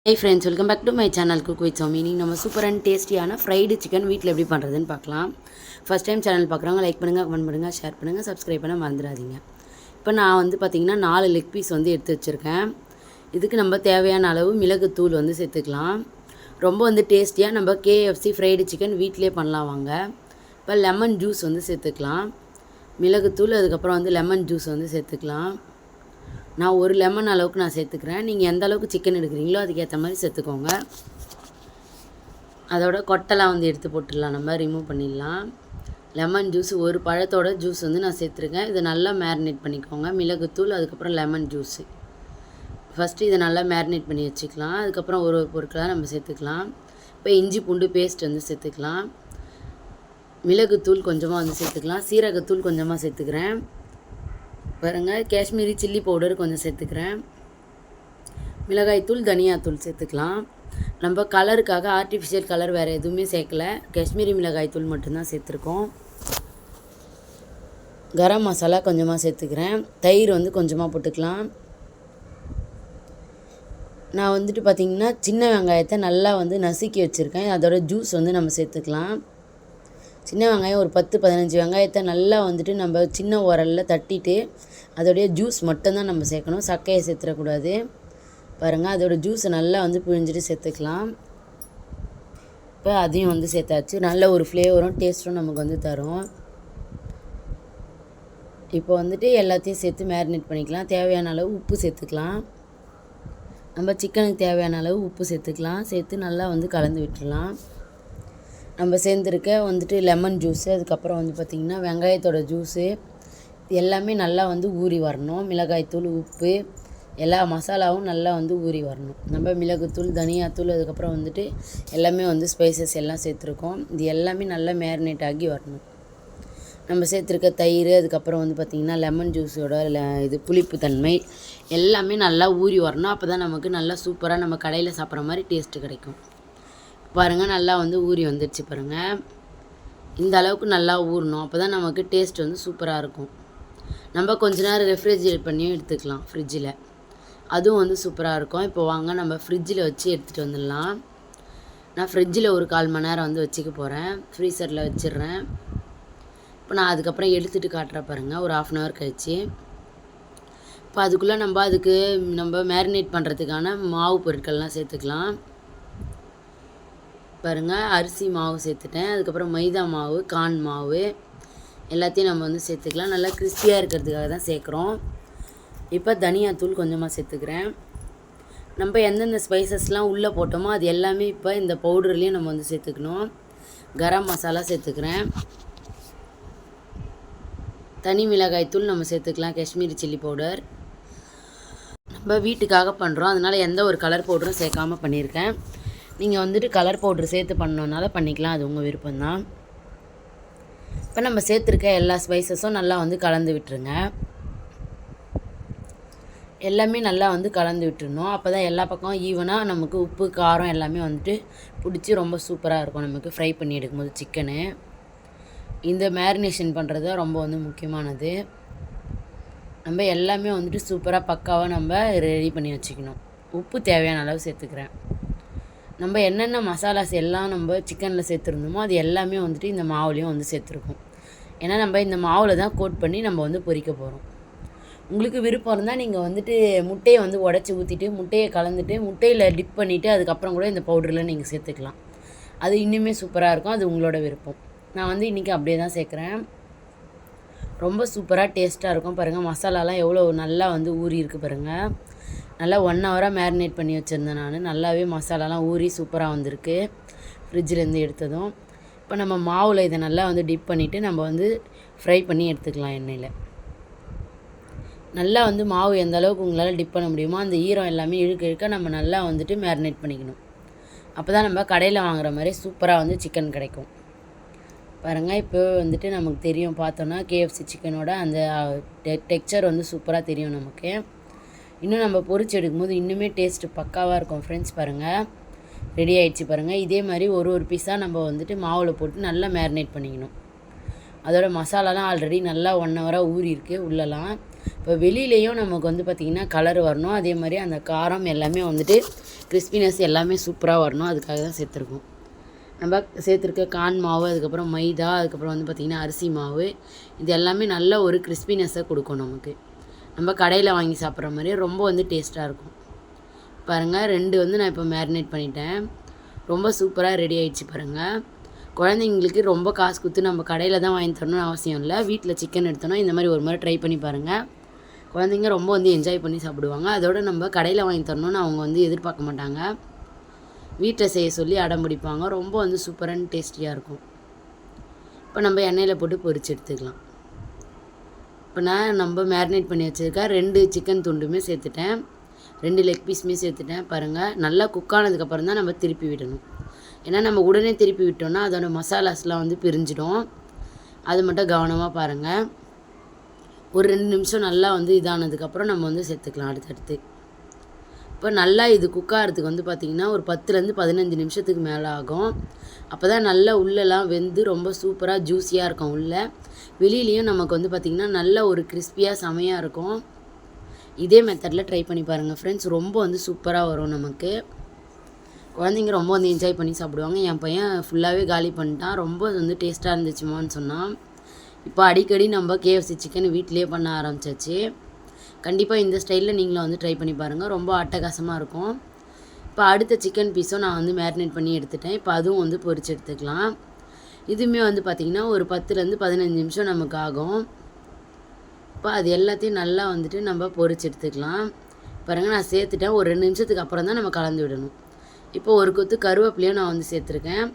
High friends, welcome back to my channel cook with Soumi. நீங்கள் நம்ம super and டேஸ்டியான fried chicken வீட்டில் எப்படி பண்ணுறதுன்னு பார்க்கலாம். ஃபஸ்ட் டைம் சேனல் பார்க்குறவங்க லைக் பண்ணுங்கள், கமெண்ட் பண்ணுங்கள், ஷேர் பண்ணுங்கள், சப்ஸ்கிரைப் பண்ண மறந்துடாதீங்க. இப்போ நான் பார்த்திங்கன்னா 4 லெக் பீஸ் எடுத்து வச்சுருக்கேன். இதுக்கு நம்ம தேவையான அளவு மிளகுத்தூள் சேர்த்துக்கலாம். ரொம்ப டேஸ்டியாக நம்ம KFC ஃப்ரைடு சிக்கன் வீட்டிலே பண்ணலாம் வாங்க. இப்போ லெமன் ஜூஸ் சேர்த்துக்கலாம். மிளகுத்தூள் அதுக்கப்புறம் லெமன் ஜூஸ் சேர்த்துக்கலாம். நான் ஒரு லெமன் அளவுக்கு நான் சேர்த்துக்கிறேன். நீங்கள் எந்த அளவுக்கு சிக்கன் எடுக்கிறீங்களோ அதுக்கேற்ற மாதிரி சேர்த்துக்கோங்க. அதோட கொட்டைலாம் எடுத்து போட்டுடலாம், நம்ம ரிமூவ் பண்ணிடலாம். லெமன் ஜூஸ் ஒரு பழத்தோட ஜூஸ் நான் சேர்த்துருக்கேன். இதை நல்லா மேரினேட் பண்ணிக்கோங்க. மிளகுத்தூள் அதுக்கப்புறம் லெமன் ஜூஸு ஃபஸ்ட்டு இதை நல்லா மேரினேட் பண்ணி வச்சுக்கலாம். அதுக்கப்புறம் ஒரு பொருட்களாக நம்ம சேர்த்துக்கலாம். இப்போ இஞ்சி பூண்டு பேஸ்ட் சேர்த்துக்கலாம். மிளகுத்தூள் கொஞ்சமாக சேர்த்துக்கலாம். சீரகத்தூள் கொஞ்சமாக சேர்த்துக்கிறேன். பாருங்கள், காஷ்மீரி சில்லி பவுடர் கொஞ்சம் சேர்த்துக்கிறேன். மிளகாய்த்தூள், தனியாத்தூள் சேர்த்துக்கலாம். நம்ம கலருக்காக ஆர்டிஃபிஷியல் கலர் வேறு எதுவுமே சேர்க்கலை. காஷ்மீரி மிளகாய்த்தூள் மட்டும்தான் சேர்த்துருக்கோம். கரம் மசாலா கொஞ்சமாக சேர்த்துக்கிறேன். தயிர் கொஞ்சமாக போட்டுக்கலாம். நான் பார்த்திங்கன்னா சின்ன வெங்காயத்தை நல்லா நசுக்கி வச்சுருக்கேன். அதோட ஜூஸ் நம்ம சேர்த்துக்கலாம். சின்ன வெங்காயம் ஒரு 10-15 வெங்காயத்தை நல்லா நம்ம சின்ன உரலில் தட்டிட்டு அதோடைய ஜூஸ் மட்டும்தான் நம்ம சேர்க்கணும். சக்கையை சேர்த்துடக்கூடாது. பாருங்கள், அதோடய ஜூஸை நல்லா பிழிஞ்சிட்டு சேர்த்துக்கலாம். இப்போ அதையும் சேர்த்தாச்சு. நல்ல ஒரு ஃப்ளேவரும் டேஸ்ட்டும் நமக்கு தரும். இப்போ எல்லாத்தையும் சேர்த்து மேரினேட் பண்ணிக்கலாம். தேவையான அளவு உப்பு சேர்த்துக்கலாம். நம்ம சிக்கனுக்கு தேவையான அளவு உப்பு சேர்த்துக்கலாம். சேர்த்து நல்லா கலந்து விட்டுடலாம். நம்ம சேர்ந்துருக்க லெமன் ஜூஸு, அதுக்கப்புறம் பார்த்திங்கன்னா வெங்காயத்தோட ஜூஸு எல்லாமே நல்லா ஊறி வரணும். மிளகாய்த்தூள், உப்பு, எல்லா மசாலாவும் நல்லா ஊறி வரணும். நம்ம மிளகுத்தூள், தனியாத்தூள், அதுக்கப்புறம் எல்லாமே ஸ்பைசஸ் எல்லாம் சேர்த்துருக்கோம். இது எல்லாமே நல்லா மேரினேட் ஆகி வரணும். நம்ம சேர்த்துருக்க தயிர், அதுக்கப்புறம் பார்த்திங்கன்னா லெமன் ஜூஸோட இது புளிப்பு தன்மை எல்லாமே நல்லா ஊறி வரணும். அப்போ தான் நமக்கு நல்லா சூப்பராக நம்ம கடையில் சாப்பிட்ற மாதிரி டேஸ்ட்டு கிடைக்கும். பாருங்கள், நல்லா ஊறி வந்துடுச்சு பாருங்கள். இந்த அளவுக்கு நல்லா ஊறணும். அப்போ தான் நமக்கு டேஸ்ட் சூப்பராக இருக்கும். நம்ம கொஞ்ச நேரம் ரெஃப்ரிஜரேட் பண்ணியும் எடுத்துக்கலாம் ஃப்ரிட்ஜில். அதுவும் சூப்பராக இருக்கும். இப்போ வாங்க நம்ம ஃப்ரிட்ஜில் வச்சு எடுத்துகிட்டு வந்துடலாம். நான் ஃப்ரிட்ஜில் ஒரு 1/4 மணி நேரம் வச்சுக்க போகிறேன். ஃப்ரீசரில் வச்சிடுறேன். இப்போ நான் அதுக்கப்புறம் எடுத்துகிட்டு காட்டுறேன் பாருங்கள், ஒரு 1/2 hour கழிச்சு. இப்போ அதுக்குள்ளே நம்ம மேரினேட் பண்ணுறதுக்கான மாவு பொருட்கள்லாம் சேர்த்துக்கலாம். பாருங்கள், அரிசி மாவு சேர்த்துட்டேன். அதுக்கப்புறம் மைதா மாவு, கார்ன் மாவு எல்லாத்தையும் நம்ம சேர்த்துக்கலாம். நல்லா கிறிஸ்பியாக இருக்கிறதுக்காக தான் சேர்க்குறோம். இப்போ தனியாத்தூள் கொஞ்சமாக சேர்த்துக்கிறேன். நம்ம எந்தெந்த ஸ்பைசஸ்லாம் உள்ளே போட்டோமோ அது எல்லாமே இப்போ இந்த பவுடர்லேயும் நம்ம சேர்த்துக்கணும். கரம் மசாலா சேர்த்துக்கிறேன். தனி மிளகாய்த்தூள் நம்ம சேர்த்துக்கலாம். காஷ்மீரி சில்லி பவுடர் நம்ம வீட்டுக்காக பண்ணுறோம், அதனால் எந்த ஒரு கலர் பவுடரும் சேர்க்காமல் பண்ணியிருக்கேன். நீங்கள் கலர் பவுட்ரு சேர்த்து பண்ணணுன்னால பண்ணிக்கலாம், அது உங்கள் விருப்பம்தான். இப்போ நம்ம சேர்த்துருக்க எல்லா ஸ்பைசஸும் நல்லா கலந்து விட்டுருங்க. எல்லாமே நல்லா கலந்து விட்டுருணும். அப்போ தான் எல்லா பக்கம் ஈவனாக நமக்கு உப்பு, காரம் எல்லாமே பிடிச்சி ரொம்ப சூப்பராக இருக்கும் நமக்கு ஃப்ரை பண்ணி எடுக்கும்போது சிக்கனு. இந்த மேரினேஷன் பண்ணுறது தான் ரொம்ப முக்கியமானது. நம்ம எல்லாமே சூப்பராக பக்காவாக நம்ம ரெடி பண்ணி வச்சுக்கணும். உப்பு தேவையான அளவு சேர்த்துக்கிறேன். நம்ம என்னென்ன மசாலாஸ் எல்லாம் நம்ம சிக்கனில் சேர்த்துருந்தோமோ அது எல்லாமே இந்த மாவுலேயும் சேர்த்துருக்கோம். ஏன்னா நம்ம இந்த மாவில் தான் கோட் பண்ணி நம்ம பொரிக்க போகிறோம். உங்களுக்கு விருப்பம் இருந்தால் நீங்கள் முட்டையை உடச்சி ஊற்றிட்டு முட்டையை கலந்துட்டு முட்டையில் டிப் பண்ணிவிட்டு அதுக்கப்புறம் கூட இந்த பவுடரில் நீங்கள் சேர்த்துக்கலாம். அது இன்னுமே சூப்பராக இருக்கும். அது உங்களோட விருப்பம். நான் இன்றைக்கி அப்படியே தான் சேர்க்குறேன். ரொம்ப சூப்பராக டேஸ்ட்டாக இருக்கும். பாருங்கள், மசாலாலாம் எவ்வளோ நல்லா ஊறி இருக்குது பாருங்கள். நல்லா 1 hour மேரினேட் பண்ணி வச்சுருந்தேன் நான். நல்லாவே மசாலாலாம் ஊறி சூப்பராக வந்திருக்கு ஃப்ரிட்ஜிலேருந்து எடுத்ததும். இப்போ நம்ம மாவில் இதை நல்லா டிப் பண்ணிவிட்டு நம்ம ஃப்ரை பண்ணி எடுத்துக்கலாம் எண்ணெயில். நல்லா மாவு எந்த அளவுக்கு உங்களால் டிப் பண்ண முடியுமோ அந்த ஈரம் எல்லாமே இழுக்க நம்ம நல்லா மேரினேட் பண்ணிக்கணும். அப்போ தான் நம்ம கடையில் வாங்குகிற மாதிரி சூப்பராக சிக்கன் கிடைக்கும். பாருங்கள், இப்போ நமக்கு தெரியும், பார்த்தோன்னா KFC சிக்கனோட அந்த டெக்ஸ்சர் சூப்பராக தெரியும் நமக்கு. இன்னும் நம்ம பொரிச்சு எடுக்கும்போது இன்னுமே டேஸ்ட்டு பக்காவாக இருக்கும் ஃப்ரெண்ட்ஸ். பாருங்கள், ரெடி ஆகிடுச்சு பாருங்கள். இதே மாதிரி ஒரு பீஸாக நம்ம மாவில் போட்டு நல்லா மேரினேட் பண்ணிக்கணும். அதோட மசாலாலாம் ஆல்ரெடி நல்லா 1 hour ஊறி இருக்குது உள்ளலாம். இப்போ வெளியிலேயும் நமக்கு வந்து பார்த்திங்கன்னா கலர் வரணும், அதே மாதிரி அந்த காரம் எல்லாமே வந்துட்டு கிறிஸ்பினஸ் எல்லாமே சூப்பராக வரணும். அதுக்காக தான் சேர்த்துருக்கோம். நம்ம சேர்த்துருக்க கார்ன் மாவு, அதுக்கப்புறம் மைதா, அதுக்கப்புறம் வந்து பார்த்திங்கன்னா அரிசி மாவு, இது எல்லாமே நல்ல ஒரு கிறிஸ்பினஸ்ஸை கொடுக்கும் நமக்கு. நம்ம கடையில் வாங்கி சாப்பிட்ற மாதிரியே ரொம்ப வந்து டேஸ்ட்டாக இருக்கும். பாருங்கள் 2 வந்து நான் இப்போ மேரினேட் பண்ணிட்டேன். ரொம்ப சூப்பராக ரெடி ஆகிடுச்சு பாருங்கள். குழந்தைங்களுக்கு ரொம்ப காசு கொடுத்து நம்ம கடையில் தான் வாங்கி தரணும்னு அவசியம் இல்லை. வீட்டில் சிக்கன் எடுத்தோன்னா இந்த மாதிரி ஒரு முறை ட்ரை பண்ணி பாருங்கள். குழந்தைங்க ரொம்ப வந்து என்ஜாய் பண்ணி சாப்பிடுவாங்க. அதோடு நம்ம கடையில் வாங்கி தரணும்னு அவங்க வந்து எதிர்பார்க்க மாட்டாங்க. வீட்டில் செய்ய சொல்லி அடம் பிடிப்பாங்க. ரொம்ப வந்து சூப்பரான டேஸ்டியாக இருக்கும். இப்போ நம்ம எண்ணெயில் போட்டு பொரிச்சு எடுத்துக்கலாம். இப்போ நம்ம மேரினேட் பண்ணி வச்சுருக்க 2 சிக்கன் துண்டுமே சேர்த்துட்டேன். 2 லெக் பீஸுமே சேர்த்துட்டேன். பாருங்கள், நல்லா குக் ஆனதுக்கப்புறம் தான் நம்ம திருப்பி விடணும். ஏன்னா நம்ம உடனே திருப்பி விட்டோம்னா அதோட மசாலாஸ்லாம் வந்து பிரிஞ்சிடும். அது மட்டும் கவனமாக பாருங்கள். ஒரு 2 நிமிஷம் நல்லா வந்து இதானதுக்கப்புறம் நம்ம வந்து சேர்த்துக்கலாம் அடுத்தடுத்து. இப்போ நல்லா இது குக் ஆகிறதுக்கு வந்து பார்த்திங்கன்னா ஒரு 10லேருந்து 15 நிமிஷத்துக்கு மேலே ஆகும். அப்போ தான் நல்லா உள்ளெல்லாம் வெந்து ரொம்ப சூப்பராக ஜூஸியாக இருக்கும். உள்ளே வெளியிலையும் நமக்கு வந்து பார்த்திங்கன்னா நல்ல ஒரு கிறிஸ்பியாக செமையாக இருக்கும். இதே மெத்தடில் ட்ரை பண்ணி பாருங்கள் ஃப்ரெண்ட்ஸ். ரொம்ப வந்து சூப்பராக வரும் நமக்கு. குழந்தைங்க ரொம்ப வந்து என்ஜாய் பண்ணி சாப்பிடுவாங்க. என் பையன் ஃபுல்லாகவே காலி பண்ணிட்டான். ரொம்ப வந்து டேஸ்ட்டாக இருந்துச்சுமான்னு சொன்னான். இப்போ அடிக்கடி நம்ம KFC சிக்கன் வீட்டிலேயே பண்ண ஆரம்பிச்சாச்சு. கண்டிப்பாக இந்த ஸ்டைலில் நீங்களும் வந்து ட்ரை பண்ணி பாருங்கள். ரொம்ப அட்டகாசமாக இருக்கும். இப்போ அடுத்த சிக்கன் பீஸும் நான் வந்து மேரினேட் பண்ணி எடுத்துட்டேன். இப்போ அதுவும் வந்து பொரிச்சு எடுத்துக்கலாம். இதுவுமே வந்து பார்த்திங்கன்னா ஒரு 10லேருந்து 15 நிமிஷம் நமக்கு ஆகும். இப்போ அது எல்லாத்தையும் நல்லா வந்துட்டு நம்ம பொரிச்சு எடுத்துக்கலாம். பாருங்கள், நான் சேர்த்துட்டேன். ஒரு 2 நிமிஷத்துக்கு அப்புறம் தான் நம்ம கலந்து விடணும். இப்போ ஒரு கொத்து கருவேப்பிலையும் நான் வந்து சேர்த்துருக்கேன்.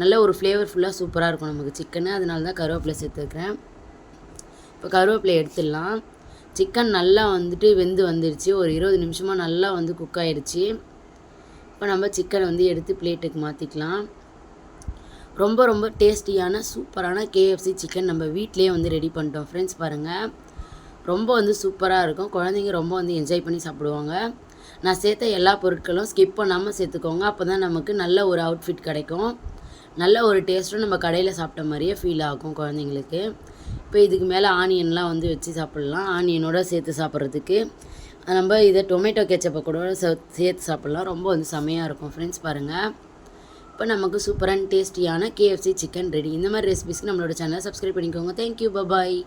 நல்ல ஒரு ஃப்ளேவர்ஃபுல்லாக சூப்பராக இருக்கும் நமக்கு சிக்கனு. அதனால தான் கருவேப்பிலை சேர்த்துருக்கேன். இப்போ கருவேப்பிலை எடுத்துடலாம். சிக்கன் நல்லா வந்துட்டு வெந்து வந்துடுச்சு. ஒரு 20 நிமிஷமாக நல்லா வந்து குக் ஆகிடுச்சு. இப்போ நம்ம சிக்கனை வந்து எடுத்து பிளேட்டுக்கு மாற்றிக்கலாம். ரொம்ப ரொம்ப டேஸ்டியான சூப்பரான KFC சிக்கன் நம்ம வீட்டிலே வந்து ரெடி பண்ணிட்டோம் ஃப்ரெண்ட்ஸ். பாருங்கள், ரொம்ப வந்து சூப்பராக இருக்கும். குழந்தைங்க ரொம்ப வந்து என்ஜாய் பண்ணி சாப்பிடுவாங்க. நான் சேர்த்த எல்லா பொருட்களும் ஸ்கிப் பண்ணாமல் சேர்த்துக்கோங்க. அப்போ தான் நமக்கு நல்ல ஒரு அவுட்ஃபிட் கிடைக்கும். நல்ல ஒரு டேஸ்ட்டும் நம்ம கடையில் சாப்பிட்ட மாதிரியே ஃபீல் ஆகும் குழந்தைங்களுக்கு. இப்போ இதுக்கு மேலே ஆனியன்லாம் வந்து வச்சு சாப்பிட்லாம். ஆனியனோட சேர்த்து சாப்பிட்றதுக்கு நம்ம இதை டொமேட்டோ கெச்சப்பை கூட சேர்த்து சாப்பிட்லாம். ரொம்ப வந்து செமையாக இருக்கும் ஃப்ரெண்ட்ஸ். பாருங்கள், இப்போ நமக்கு சூப்பரான டேஸ்டியான KFC சிக்கன் ரெடி. இந்த மாதிரி ரெசிபிஸ்க்கு நம்மளோட சேனலை சப்ஸ்கிரைப் பண்ணிக்கோங்க. Thank you, bye bye.